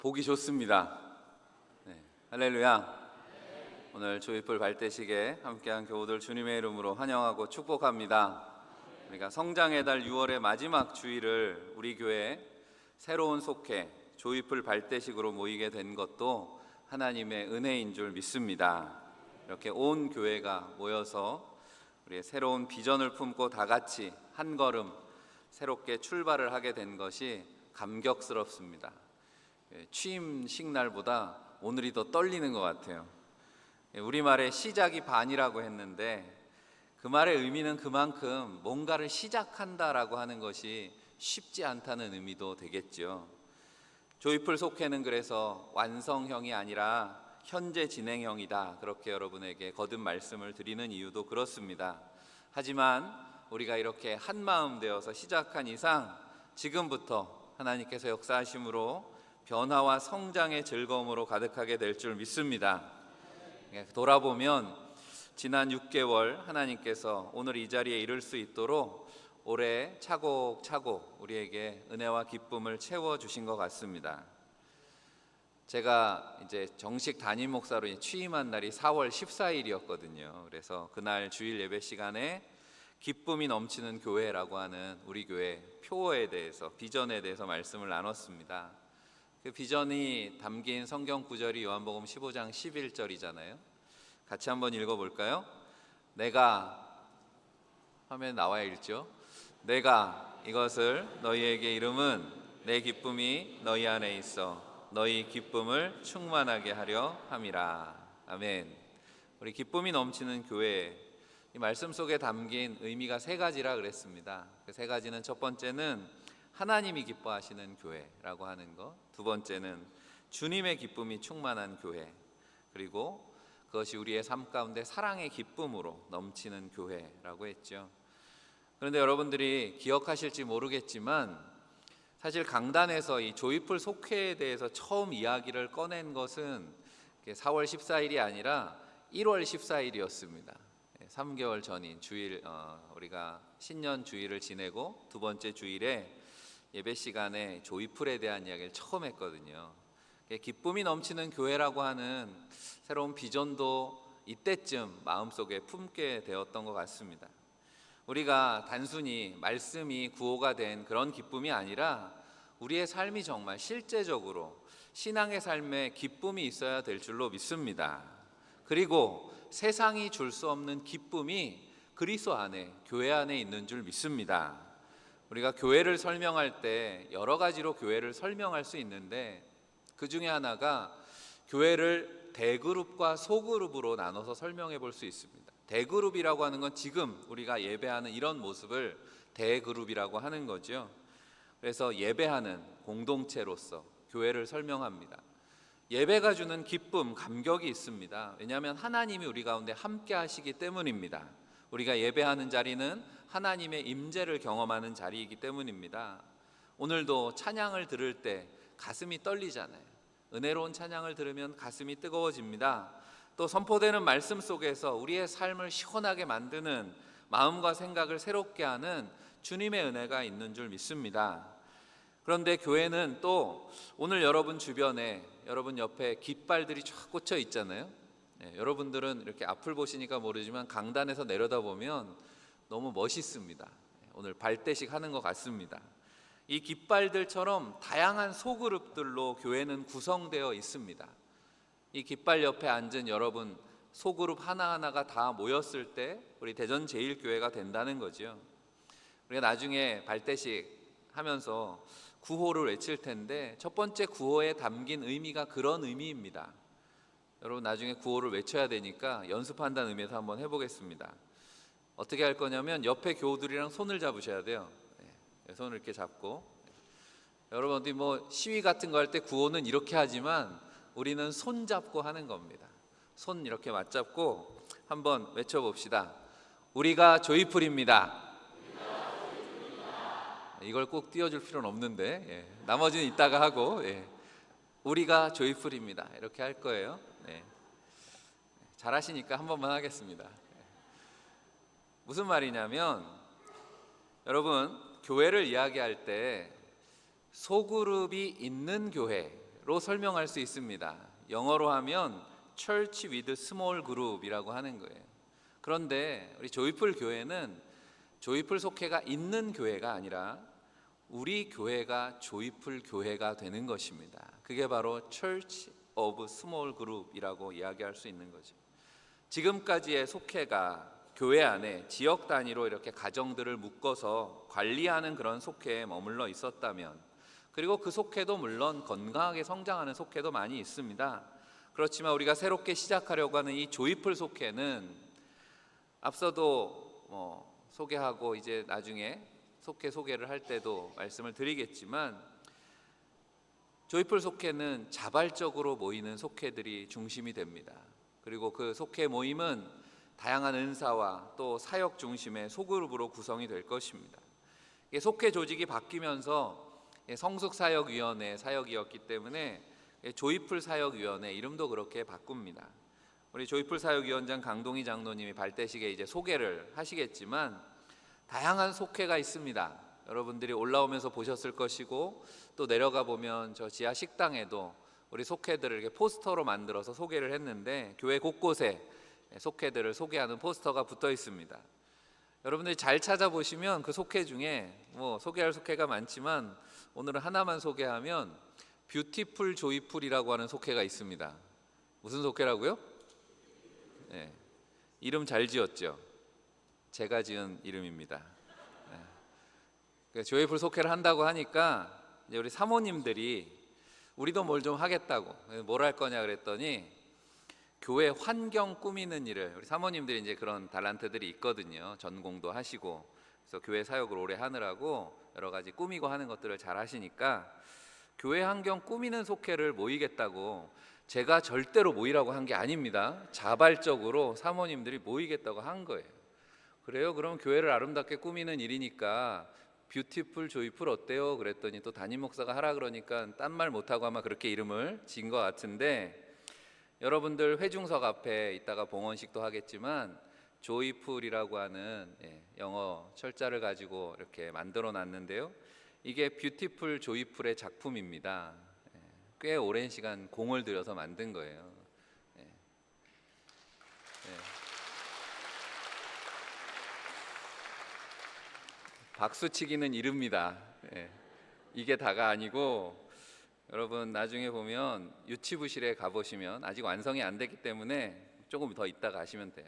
보기 좋습니다. 네, 할렐루야. 오늘 조이풀 발대식에 함께한 교우들 주님의 이름으로 환영하고 축복합니다. 우리가 성장의 달 6월의 마지막 주일을 우리 교회 새로운 속회 조이풀 발대식으로 모이게 된 것도 하나님의 은혜인 줄 믿습니다. 이렇게 온 교회가 모여서 우리의 새로운 비전을 품고 다 같이 한 걸음 새롭게 출발을 하게 된 것이 감격스럽습니다. 취임식 날보다 오늘이 더 떨리는 것 같아요. 우리말에 시작이 반이라고 했는데 그 말의 의미는 그만큼 뭔가를 시작한다라고 하는 것이 쉽지 않다는 의미도 되겠죠. 조이풀 속회는 그래서 완성형이 아니라 현재 진행형이다, 그렇게 여러분에게 거듭 말씀을 드리는 이유도 그렇습니다. 하지만 우리가 이렇게 한마음 되어서 시작한 이상 지금부터 하나님께서 역사하심으로 변화와 성장의 즐거움으로 가득하게 될 줄 믿습니다. 돌아보면 지난 6개월 하나님께서 오늘 이 자리에 이룰 수 있도록 올해 차곡차곡 우리에게 은혜와 기쁨을 채워주신 것 같습니다. 제가 이제 정식 담임 목사로 취임한 날이 4월 14일이었거든요. 그래서 그날 주일 예배 시간에 기쁨이 넘치는 교회라고 하는 우리 교회 표어에 대해서, 비전에 대해서 말씀을 나눴습니다. 그 비전이 담긴 성경 구절이 요한복음 15장 11절이잖아요. 같이 한번 읽어볼까요? 내가, 화면에 나와야 읽죠. 내가 이것을 너희에게 이름은 내 기쁨이 너희 안에 있어 너희 기쁨을 충만하게 하려 함이라. 아멘. 우리 기쁨이 넘치는 교회, 이 말씀 속에 담긴 의미가 세 가지라 그랬습니다. 그 세 가지는, 첫 번째는 하나님이 기뻐하시는 교회라고 하는 것, 두 번째는 주님의 기쁨이 충만한 교회, 그리고 그것이 우리의 삶 가운데 사랑의 기쁨으로 넘치는 교회라고 했죠. 그런데 여러분들이 기억하실지 모르겠지만 사실 강단에서 이 조이풀 속회에 대해서 처음 이야기를 꺼낸 것은 4월 14일이 아니라 1월 14일이었습니다. 3개월 전인 주일, 우리가 신년 주일을 지내고 두 번째 주일에 예배 시간에 조이풀에 대한 이야기를 처음 했거든요. 기쁨이 넘치는 교회라고 하는 새로운 비전도 이때쯤 마음속에 품게 되었던 것 같습니다. 우리가 단순히 말씀이 구호가 된 그런 기쁨이 아니라 우리의 삶이 정말 실제적으로 신앙의 삶에 기쁨이 있어야 될 줄로 믿습니다. 그리고 세상이 줄 수 없는 기쁨이 그리스도 안에, 교회 안에 있는 줄 믿습니다. 우리가 교회를 설명할 때 여러 가지로 교회를 설명할 수 있는데 그 중에 하나가 교회를 대그룹과 소그룹으로 나눠서 설명해 볼 수 있습니다. 대그룹이라고 하는 건 지금 우리가 예배하는 이런 모습을 대그룹이라고 하는 거죠. 그래서 예배하는 공동체로서 교회를 설명합니다. 예배가 주는 기쁨, 감격이 있습니다. 왜냐하면 하나님이 우리 가운데 함께 하시기 때문입니다. 우리가 예배하는 자리는 하나님의 임재를 경험하는 자리이기 때문입니다. 오늘도 찬양을 들을 때 가슴이 떨리잖아요. 은혜로운 찬양을 들으면 가슴이 뜨거워집니다. 또 선포되는 말씀 속에서 우리의 삶을 시원하게 만드는, 마음과 생각을 새롭게 하는 주님의 은혜가 있는 줄 믿습니다. 그런데 교회는 또 오늘 여러분 주변에, 여러분 옆에 깃발들이 쫙 꽂혀 있잖아요. 여러분들은 이렇게 앞을 보시니까 모르지만 강단에서 내려다보면 너무 멋있습니다. 오늘 발대식 하는 것 같습니다. 이 깃발들처럼 다양한 소그룹들로 교회는 구성되어 있습니다. 이 깃발 옆에 앉은 여러분 소그룹 하나하나가 다 모였을 때 우리 대전제일교회가 된다는 거죠. 우리가 나중에 발대식 하면서 구호를 외칠 텐데 첫 번째 구호에 담긴 의미가 그런 의미입니다. 여러분 나중에 구호를 외쳐야 되니까 연습한다는 의미에서 한번 해보겠습니다. 어떻게 할 거냐면 옆에 교우들이랑 손을 잡으셔야 돼요. 손을 이렇게 잡고, 여러분 어디 뭐 시위 같은 거 할 때 구호는 이렇게 하지만 우리는 손 잡고 하는 겁니다. 손 이렇게 맞잡고 한번 외쳐봅시다. 우리가 조이풀입니다. 이걸 꼭 띄워줄 필요는 없는데 나머지는 이따가 하고, 우리가 조이풀입니다 이렇게 할 거예요. 잘하시니까 한 번만 하겠습니다. 무슨 말이냐면, 여러분 교회를 이야기할 때 소그룹이 있는 교회, 교회로 설명할 수 있습니다. 영어로 하면 Church with Small Group이라고 하는 거예요. 그런데 우리 조이풀 교회는 조이풀 속회가 있는 교회가 아니라 우리 교회가 조이풀 교회가 되는 것입니다. 그게 바로 Church of Small Group이라고 이야기할 수 있는 거죠. 지금까지의 속회가 교회 안에 지역 단위로 이렇게 가정들을 묶어서 관리하는 그런 속회에 머물러 있었다면, 그리고 그 속회도 물론 건강하게 성장하는 속회도 많이 있습니다. 그렇지만 우리가 새롭게 시작하려고 하는 이 조이풀 속회는 앞서도 소개하고 이제 나중에 속회 소개를 할 때도 말씀을 드리겠지만, 조이풀 속회는 자발적으로 모이는 속회들이 중심이 됩니다. 그리고 그 속회 모임은 다양한 은사와 또 사역 중심의 소그룹으로 구성이 될 것입니다. 속회 조직이 바뀌면서 성숙사역위원회 사역이었기 때문에 조이풀 사역위원회 이름도 그렇게 바꿉니다. 우리 조이풀 사역위원장 강동희 장로님이 발대식에 이제 소개를 하시겠지만 다양한 속회가 있습니다. 여러분들이 올라오면서 보셨을 것이고, 또 내려가 보면 저 지하 식당에도 우리 속회들을 이렇게 포스터로 만들어서 소개를 했는데, 교회 곳곳에 속회들을 소개하는 포스터가 붙어 있습니다. 여러분들이 잘 찾아보시면 그 속회 중에 소개할 속회가 많지만 오늘은 하나만 소개하면 뷰티풀 조이풀이라고 하는 속회가 있습니다. 무슨 속회라고요? 네, 이름 잘 지었죠? 제가 지은 이름입니다. 네. 조이풀 속회를 한다고 하니까 이제 우리 사모님들이 우리도 뭘 좀 하겠다고, 뭘 할 거냐 그랬더니 교회 환경 꾸미는 일을, 우리 사모님들이 이제 그런 달란트들이 있거든요. 전공도 하시고, 그래서 교회 사역을 오래 하느라고 여러 가지 꾸미고 하는 것들을 잘 하시니까 교회 환경 꾸미는 속회를 모이겠다고, 제가 절대로 모이라고 한 게 아닙니다. 자발적으로 사모님들이 모이겠다고 한 거예요. 그래요? 그럼 교회를 아름답게 꾸미는 일이니까 뷰티풀 조이풀 어때요? 그랬더니 또 담임 목사가 하라 그러니까 딴 말 못하고 아마 그렇게 이름을 지은 것 같은데, 여러분들 회중석 앞에 이따가 봉헌식도 하겠지만 조이풀이라고 하는 영어 철자를 가지고 이렇게 만들어 놨는데요, 이게 뷰티풀 조이풀의 작품입니다. 꽤 오랜 시간 공을 들여서 만든 거예요. 박수치기는 이릅니다. 이게 다가 아니고, 여러분 나중에 보면 유치부실에 가보시면, 아직 완성이 안 됐기 때문에 조금 더 이따 가시면 돼요.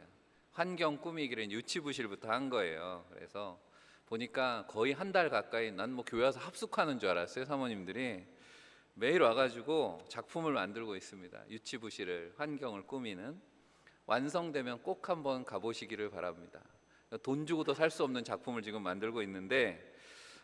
환경 꾸미기를 유치부실부터 한 거예요. 그래서 보니까 거의 한 달 가까이, 난 교회 와서 합숙하는 줄 알았어요. 사모님들이 매일 와가지고 작품을 만들고 있습니다. 유치부실을, 환경을 꾸미는. 완성되면 꼭 한번 가보시기를 바랍니다. 돈 주고도 살 수 없는 작품을 지금 만들고 있는데,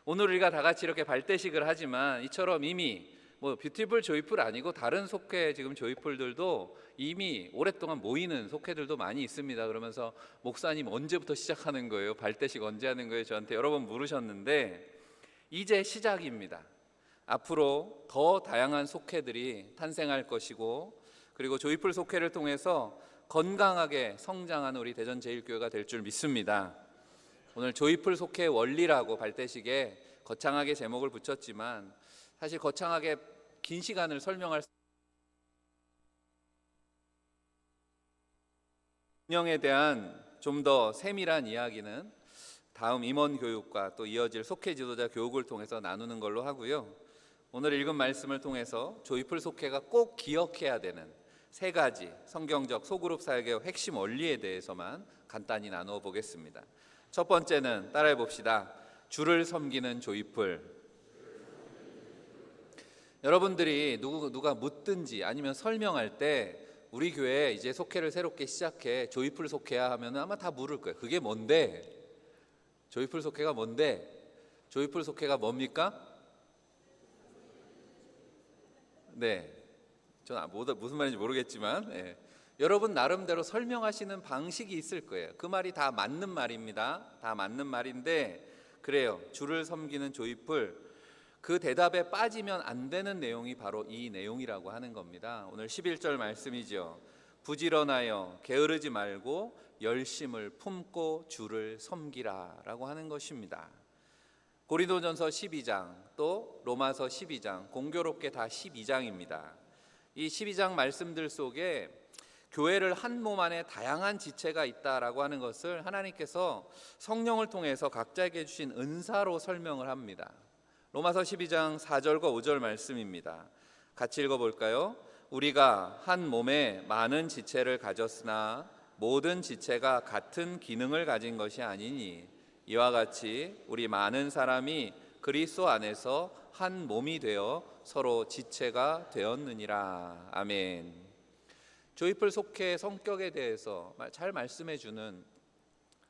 오늘 우리가 다 같이 이렇게 발대식을 하지만 이처럼 이미 뷰티풀 조이풀 아니고 다른 속회 지금 조이풀들도 이미 오랫동안 모이는 속회들도 많이 있습니다. 그러면서 목사님 언제부터 시작하는 거예요? 발대식 언제 하는 거예요? 저한테 여러 번 물으셨는데 이제 시작입니다. 앞으로 더 다양한 속회들이 탄생할 것이고, 그리고 조이풀 속회를 통해서 건강하게 성장하는 우리 대전제일교회가 될 줄 믿습니다. 오늘 조이풀 속회 원리라고 발대식에 거창하게 제목을 붙였지만, 사실 거창하게 긴 시간을 설명할 운영에 대한 좀 더 세밀한 이야기는 다음 임원 교육과 또 이어질 속회 지도자 교육을 통해서 나누는 걸로 하고요. 오늘 읽은 말씀을 통해서 조이풀 속회가 꼭 기억해야 되는 세 가지 성경적 소그룹 사역의 핵심 원리에 대해서만 간단히 나누어 보겠습니다. 첫 번째는 따라해 봅시다. 주를 섬기는 조이풀. 여러분들이 누가 묻든지 아니면 설명할 때 우리 교회 이제 속회를 새롭게 시작해 조이풀 속회야 하면 아마 다 물을 거예요. 그게 뭔데? 조이풀 속회가 뭔데? 조이풀 속회가 뭡니까? 네, 저는 무슨 말인지 모르겠지만 여러분 나름대로 설명하시는 방식이 있을 거예요. 그 말이 다 맞는 말입니다. 다 맞는 말인데, 그래요. 주를 섬기는 조이풀, 그 대답에 빠지면 안 되는 내용이 바로 이 내용이라고 하는 겁니다. 오늘 11절 말씀이죠. 부지런하여 게으르지 말고 열심을 품고 주를 섬기라 라고 하는 것입니다. 고린도전서 12장 또 로마서 12장 공교롭게 다 12장입니다. 이 12장 말씀들 속에 교회를 한 몸 안에 다양한 지체가 있다라고 하는 것을 하나님께서 성령을 통해서 각자에게 주신 은사로 설명을 합니다. 로마서 12장 4절과 5절 말씀입니다. 같이 읽어볼까요? 우리가 한 몸에 많은 지체를 가졌으나 모든 지체가 같은 기능을 가진 것이 아니니 이와 같이 우리 많은 사람이 그리스도 안에서 한 몸이 되어 서로 지체가 되었느니라. 아멘. 조이풀 속회 성격에 대해서 잘 말씀해 주는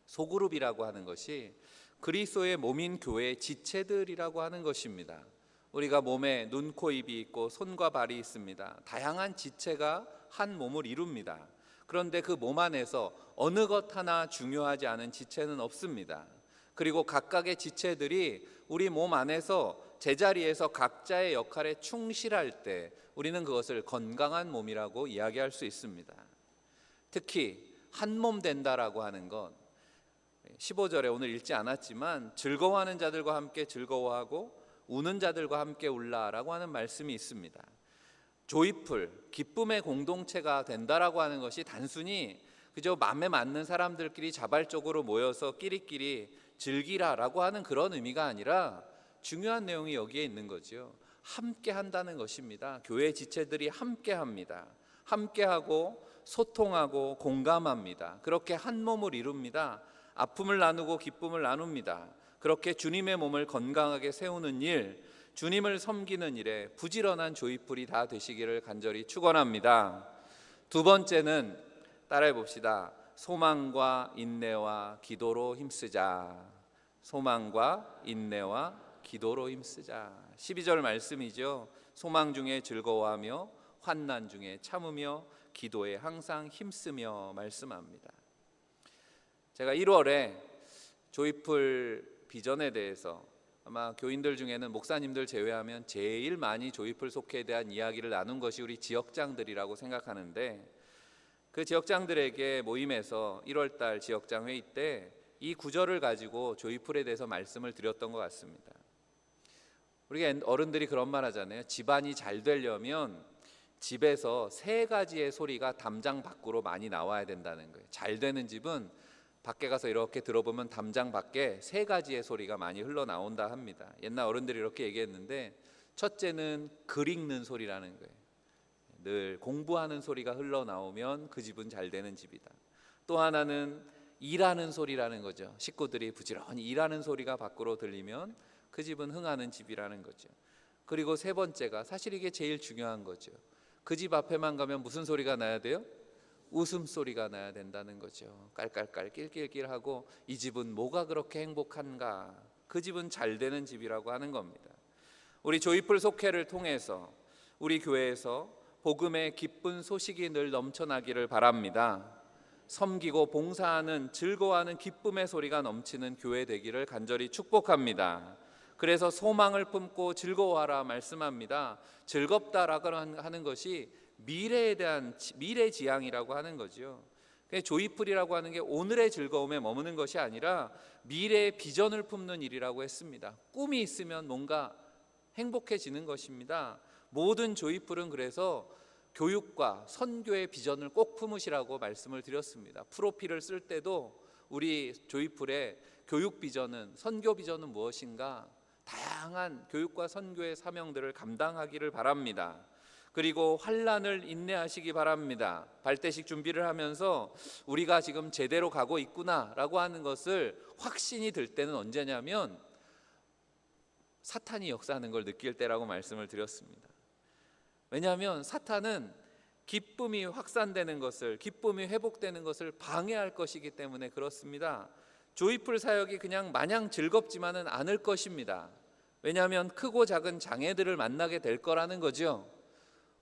소그룹이라고 하는 것이 그리스도의 몸인 교회의 지체들이라고 하는 것입니다. 우리가 몸에 눈, 코, 입이 있고 손과 발이 있습니다. 다양한 지체가 한 몸을 이룹니다. 그런데 그 몸 안에서 어느 것 하나 중요하지 않은 지체는 없습니다. 그리고 각각의 지체들이 우리 몸 안에서 제자리에서 각자의 역할에 충실할 때 우리는 그것을 건강한 몸이라고 이야기할 수 있습니다. 특히 한 몸 된다라고 하는 건 15절에 오늘 읽지 않았지만 즐거워하는 자들과 함께 즐거워하고 우는 자들과 함께 울라라고 하는 말씀이 있습니다. 조이풀, 기쁨의 공동체가 된다라고 하는 것이 단순히 그저 마음에 맞는 사람들끼리 자발적으로 모여서 끼리끼리 즐기라라고 하는 그런 의미가 아니라 중요한 내용이 여기에 있는 거죠. 함께 한다는 것입니다. 교회 지체들이 함께 합니다. 함께하고 소통하고 공감합니다. 그렇게 한 몸을 이룹니다. 아픔을 나누고 기쁨을 나눕니다. 그렇게 주님의 몸을 건강하게 세우는 일, 주님을 섬기는 일에 부지런한 조이풀이 다 되시기를 간절히 축원합니다. 두 번째는 따라해 봅시다. 소망과 인내와 기도로 힘쓰자. 소망과 인내와 기도로 힘쓰자. 12절 말씀이죠. 소망 중에 즐거워하며 환난 중에 참으며 기도에 항상 힘쓰며 말씀합니다. 제가 1월에 조이풀 비전에 대해서 아마 교인들 중에는 목사님들 제외하면 제일 많이 조이풀 속회에 대한 이야기를 나눈 것이 우리 지역장들이라고 생각하는데, 그 지역장들에게 모임에서 1월달 지역장 회의 때 이 구절을 가지고 조이풀에 대해서 말씀을 드렸던 것 같습니다. 우리가 어른들이 그런 말 하잖아요. 집안이 잘 되려면 집에서 세 가지의 소리가 담장 밖으로 많이 나와야 된다는 거예요. 잘 되는 집은 밖에 가서 이렇게 들어보면 담장 밖에 세 가지의 소리가 많이 흘러나온다 합니다. 옛날 어른들이 이렇게 얘기했는데, 첫째는 글 읽는 소리라는 거예요. 늘 공부하는 소리가 흘러나오면 그 집은 잘 되는 집이다. 또 하나는 일하는 소리라는 거죠. 식구들이 부지런히 일하는 소리가 밖으로 들리면 그 집은 흥하는 집이라는 거죠. 그리고 세 번째가 사실 이게 제일 중요한 거죠. 그 집 앞에만 가면 무슨 소리가 나야 돼요? 웃음소리가 나야 된다는 거죠. 깔깔깔 낄낄낄하고 이 집은 뭐가 그렇게 행복한가? 그 집은 잘 되는 집이라고 하는 겁니다. 우리 조이풀 속회를 통해서 우리 교회에서 복음의 기쁜 소식이 늘 넘쳐나기를 바랍니다. 섬기고 봉사하는 즐거워하는 기쁨의 소리가 넘치는 교회 되기를 간절히 축복합니다. 그래서 소망을 품고 즐거워하라 말씀합니다. 즐겁다라고 하는 것이 미래에 대한 미래지향이라고 하는 거죠. 조이풀이라고 하는 게 오늘의 즐거움에 머무는 것이 아니라 미래의 비전을 품는 일이라고 했습니다. 꿈이 있으면 뭔가 행복해지는 것입니다. 모든 조이풀은 그래서 교육과 선교의 비전을 꼭 품으시라고 말씀을 드렸습니다. 프로필을 쓸 때도 우리 조이풀의 교육 비전은, 선교 비전은 무엇인가? 다양한 교육과 선교의 사명들을 감당하기를 바랍니다. 그리고 환난을 인내하시기 바랍니다. 발대식 준비를 하면서 우리가 지금 제대로 가고 있구나라고 하는 것을 확신이 들 때는 언제냐면 사탄이 역사하는 걸 느낄 때라고 말씀을 드렸습니다. 왜냐하면 사탄은 기쁨이 확산되는 것을, 기쁨이 회복되는 것을 방해할 것이기 때문에 그렇습니다. 조이풀 사역이 그냥 마냥 즐겁지만은 않을 것입니다. 왜냐하면 크고 작은 장애들을 만나게 될 거라는 거죠.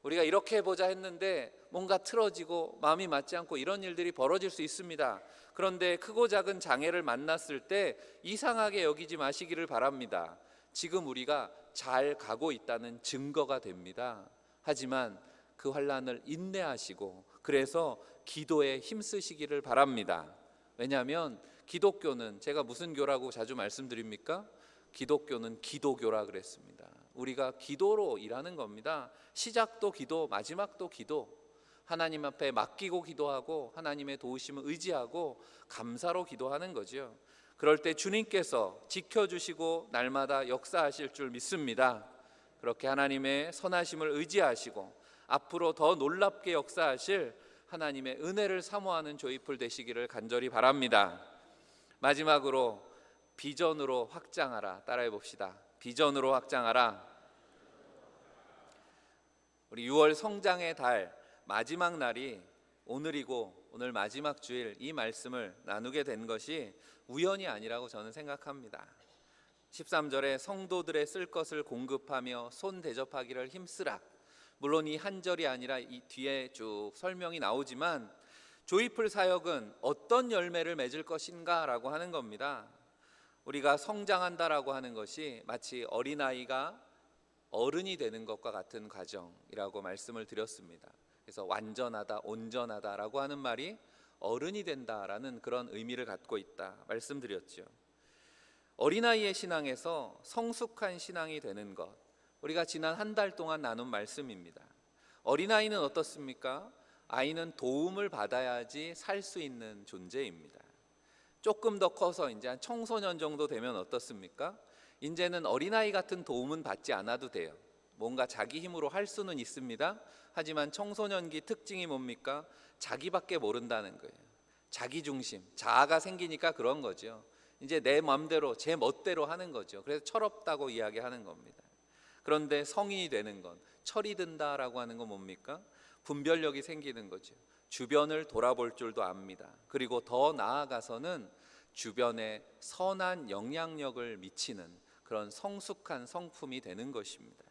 우리가 이렇게 해보자 했는데 뭔가 틀어지고 마음이 맞지 않고 이런 일들이 벌어질 수 있습니다. 그런데 크고 작은 장애를 만났을 때 이상하게 여기지 마시기를 바랍니다. 지금 우리가 잘 가고 있다는 증거가 됩니다. 하지만 그 환난을 인내하시고 그래서 기도에 힘쓰시기를 바랍니다. 왜냐하면 기독교는, 제가 무슨 교라고 자주 말씀드립니까? 기독교는 기도교라 그랬습니다. 우리가 기도로 일하는 겁니다. 시작도 기도, 마지막도 기도. 하나님 앞에 맡기고 기도하고 하나님의 도우심을 의지하고 감사로 기도하는 거죠. 그럴 때 주님께서 지켜주시고 날마다 역사하실 줄 믿습니다. 그렇게 하나님의 선하심을 의지하시고 앞으로 더 놀랍게 역사하실 하나님의 은혜를 사모하는 조이풀 되시기를 간절히 바랍니다. 마지막으로 비전으로 확장하라. 따라해 봅시다. 비전으로 확장하라. 우리 6월 성장의 달 마지막 날이 오늘이고 오늘 마지막 주일 이 말씀을 나누게 된 것이 우연이 아니라고 저는 생각합니다. 13절에 성도들의 쓸 것을 공급하며 손 대접하기를 힘쓰라. 물론 이 한 절이 아니라 이 뒤에 쭉 설명이 나오지만 조이풀 사역은 어떤 열매를 맺을 것인가 라고 하는 겁니다. 우리가 성장한다라고 하는 것이 마치 어린아이가 어른이 되는 것과 같은 과정이라고 말씀을 드렸습니다. 그래서 완전하다, 온전하다라고 하는 말이 어른이 된다라는 그런 의미를 갖고 있다 말씀드렸죠. 어린아이의 신앙에서 성숙한 신앙이 되는 것, 우리가 지난 한 달 동안 나눈 말씀입니다. 어린아이는 어떻습니까? 아이는 도움을 받아야지 살 수 있는 존재입니다. 조금 더 커서 이제 한 청소년 정도 되면 어떻습니까? 이제는 어린아이 같은 도움은 받지 않아도 돼요. 뭔가 자기 힘으로 할 수는 있습니다. 하지만 청소년기 특징이 뭡니까? 자기밖에 모른다는 거예요. 자기 중심, 자아가 생기니까 그런 거죠. 이제 내 마음대로 제 멋대로 하는 거죠. 그래서 철없다고 이야기하는 겁니다. 그런데 성인이 되는 건, 철이 든다라고 하는 건 뭡니까? 분별력이 생기는 거죠. 주변을 돌아볼 줄도 압니다. 그리고 더 나아가서는 주변에 선한 영향력을 미치는 그런 성숙한 성품이 되는 것입니다.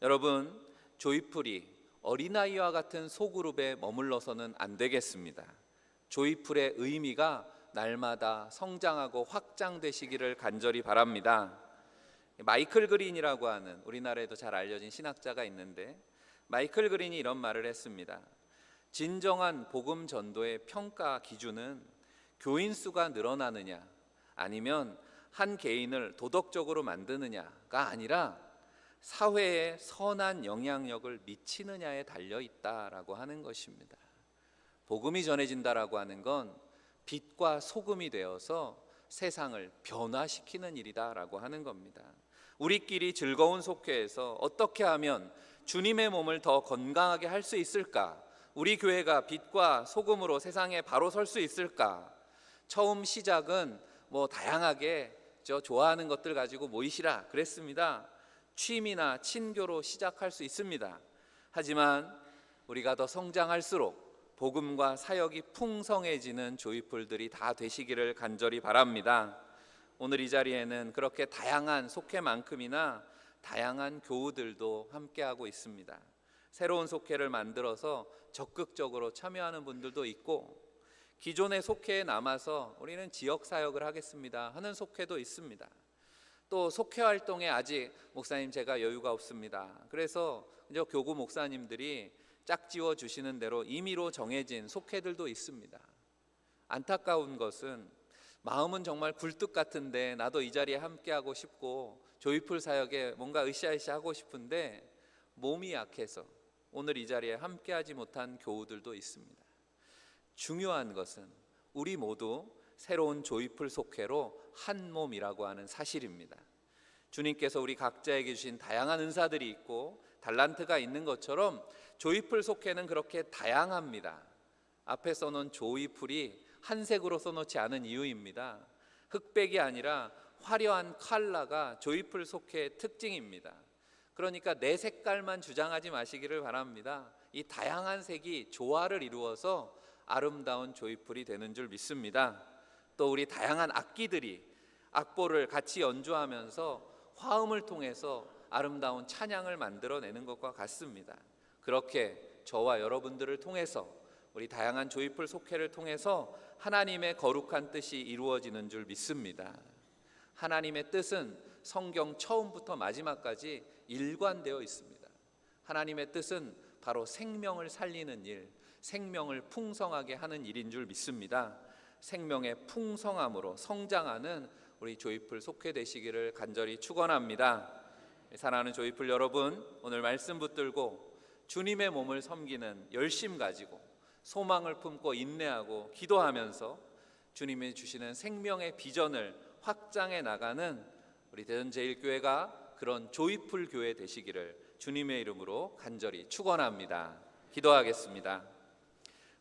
여러분, 조이풀이 어린아이와 같은 소그룹에 머물러서는 안 되겠습니다. 조이풀의 의미가 날마다 성장하고 확장되시기를 간절히 바랍니다. 마이클 그린이라고 하는 우리나라에도 잘 알려진 신학자가 있는데, 마이클 그린이 이런 말을 했습니다. 진정한 복음 전도의 평가 기준은 교인 수가 늘어나느냐 아니면 한 개인을 도덕적으로 만드느냐가 아니라 사회에 선한 영향력을 미치느냐에 달려 있다라고 하는 것입니다. 복음이 전해진다라고 하는 건 빛과 소금이 되어서 세상을 변화시키는 일이다라고 하는 겁니다. 우리끼리 즐거운 속회에서 어떻게 하면 주님의 몸을 더 건강하게 할 수 있을까? 우리 교회가 빛과 소금으로 세상에 바로 설 수 있을까? 처음 시작은 다양하게 좋아하는 것들 가지고 모이시라 그랬습니다. 취미나 친교로 시작할 수 있습니다. 하지만 우리가 더 성장할수록 복음과 사역이 풍성해지는 조이풀들이 다 되시기를 간절히 바랍니다. 오늘 이 자리에는 그렇게 다양한 속회만큼이나 다양한 교우들도 함께하고 있습니다. 새로운 속회를 만들어서 적극적으로 참여하는 분들도 있고, 기존의 속회에 남아서 우리는 지역 사역을 하겠습니다 하는 속회도 있습니다. 또 속회 활동에 아직 목사님 제가 여유가 없습니다. 그래서 교구 목사님들이 짝지어 주시는 대로 임의로 정해진 속회들도 있습니다. 안타까운 것은 마음은 정말 굴뚝 같은데 나도 이 자리에 함께하고 싶고 조이풀 사역에 뭔가 으쌰으쌰 하고 싶은데 몸이 약해서 오늘 이 자리에 함께하지 못한 교우들도 있습니다. 중요한 것은 우리 모두 새로운 조이풀 속회로 한 몸이라고 하는 사실입니다. 주님께서 우리 각자에게 주신 다양한 은사들이 있고 달란트가 있는 것처럼 조이풀 속회는 그렇게 다양합니다. 앞에 써놓은 조이풀이 한 색으로 써놓지 않은 이유입니다. 흑백이 아니라 화려한 컬러가 조이풀 속회의 특징입니다. 그러니까 내 색깔만 주장하지 마시기를 바랍니다. 이 다양한 색이 조화를 이루어서 아름다운 조이풀이 되는 줄 믿습니다. 또 우리 다양한 악기들이 악보를 같이 연주하면서 화음을 통해서 아름다운 찬양을 만들어내는 것과 같습니다. 그렇게 저와 여러분들을 통해서 우리 다양한 조이풀 속회를 통해서 하나님의 거룩한 뜻이 이루어지는 줄 믿습니다. 하나님의 뜻은 성경 처음부터 마지막까지 일관되어 있습니다. 하나님의 뜻은 바로 생명을 살리는 일, 생명을 풍성하게 하는 일인 줄 믿습니다. 생명의 풍성함으로 성장하는 우리 조이풀 속회되시기를 간절히 축원합니다. 사랑하는 조이풀 여러분, 오늘 말씀 붙들고 주님의 몸을 섬기는 열심 가지고 소망을 품고 인내하고 기도하면서 주님이 주시는 생명의 비전을 확장해 나가는 우리 대전제일교회가 그런 조이풀 교회 되시기를 주님의 이름으로 간절히 축원합니다. 기도하겠습니다.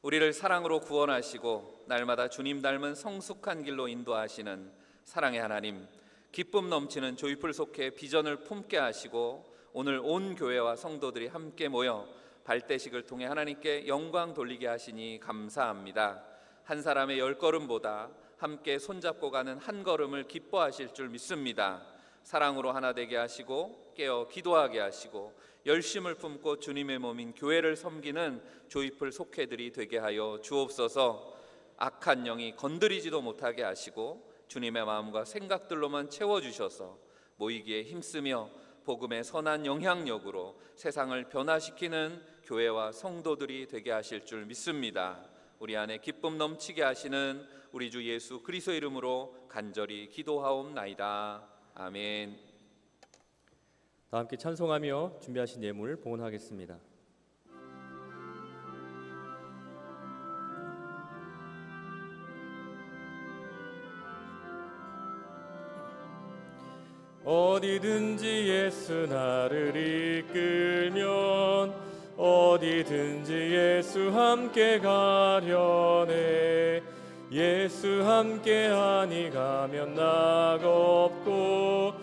우리를 사랑으로 구원하시고 날마다 주님 닮은 성숙한 길로 인도하시는 사랑의 하나님, 기쁨 넘치는 조이풀 속회 비전을 품게 하시고 오늘 온 교회와 성도들이 함께 모여 발대식을 통해 하나님께 영광 돌리게 하시니 감사합니다. 한 사람의 10걸음보다 함께 손잡고 가는 한 걸음을 기뻐하실 줄 믿습니다. 사랑으로 하나 되게 하시고 깨어 기도하게 하시고 열심을 품고 주님의 몸인 교회를 섬기는 조이풀 속회들이 되게 하여 주옵소서. 악한 영이 건드리지도 못하게 하시고 주님의 마음과 생각들로만 채워주셔서 모이기에 힘쓰며 복음의 선한 영향력으로 세상을 변화시키는 교회와 성도들이 되게 하실 줄 믿습니다. 우리 안에 기쁨 넘치게 하시는 우리 주 예수 그리스도 이름으로 간절히 기도하옵나이다. 아멘. 다 함께 찬송하며 준비하신 예물을 봉헌하겠습니다. 어디든지 예수 나를 이끌면 어디든지 예수 함께 가려네. 예수 함께하니 가면 낙 없고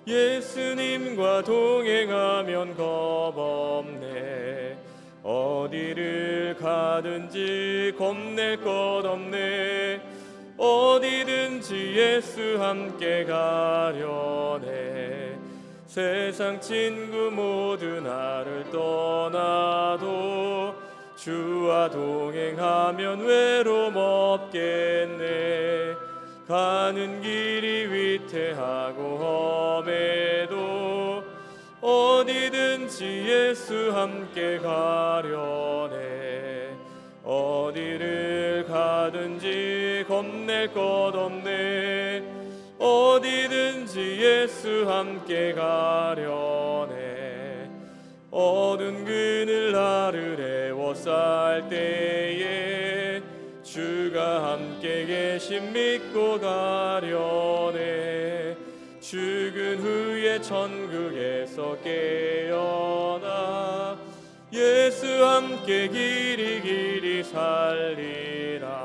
예수님과 동행하면 겁 없네. 어디를 가든지 겁낼 것 없네. 어디든지 예수 함께 가려네. 세상 친구 모두 나를 떠나도 주와 동행하면 외로움 없겠네. 가는 길이 위태하고 험해도 어디든지 예수 함께 가려네. 어디를 가든지 겁낼 것 없네. 어디든지 예수 함께 가려네. 어두운 그늘 나를 애워쌀 때에 주가 함께 계심 믿고 가려네. 죽은 후에 천국에서 깨어나 예수 함께 길이 살리라.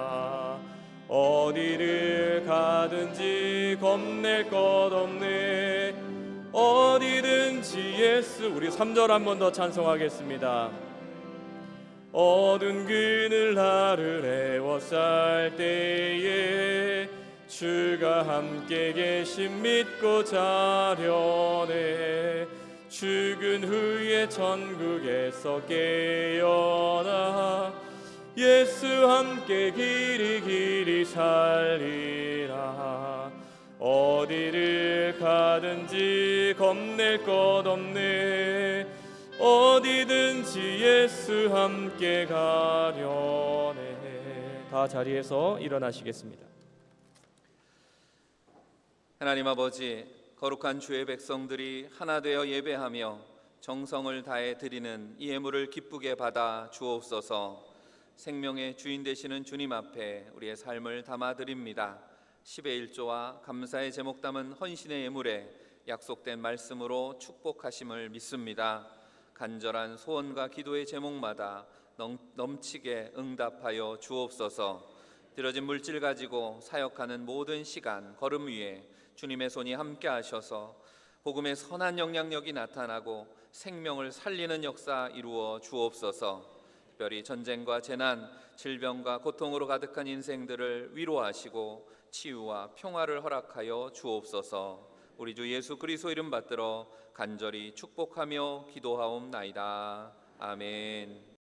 어디를 가든지 겁낼 것 없네. 어디든지 예수. 우리 3절 한 번 더 찬송하겠습니다. 어두운 그늘 나를 애워쌀 때에 주가 함께 계심 믿고 자려네. 죽은 후에 천국에서 깨어나 예수 함께 길이 살리라. 어디를 가든지 겁낼 것 없네. 어디든지 예수 함께 가려네. 다 자리에서 일어나시겠습니다. 하나님 아버지, 거룩한 주의 백성들이 하나 되어 예배하며 정성을 다해 드리는 이 예물을 기쁘게 받아 주옵소서. 생명의 주인 되시는 주님 앞에 우리의 삶을 담아 드립니다. 10의 1조와 감사의 제목 담은 헌신의 예물에 약속된 말씀으로 축복하심을 믿습니다. 간절한 소원과 기도의 제목마다 넘치게 응답하여 주옵소서. 들어진 물질 가지고 사역하는 모든 시간 걸음 위에 주님의 손이 함께 하셔서 복음의 선한 영향력이 나타나고 생명을 살리는 역사 이루어 주옵소서. 특별히 전쟁과 재난, 질병과 고통으로 가득한 인생들을 위로하시고 치유와 평화를 허락하여 주옵소서. 우리 주 예수 그리스도 이름 받들어 간절히 축복하며 기도하옵나이다. 아멘.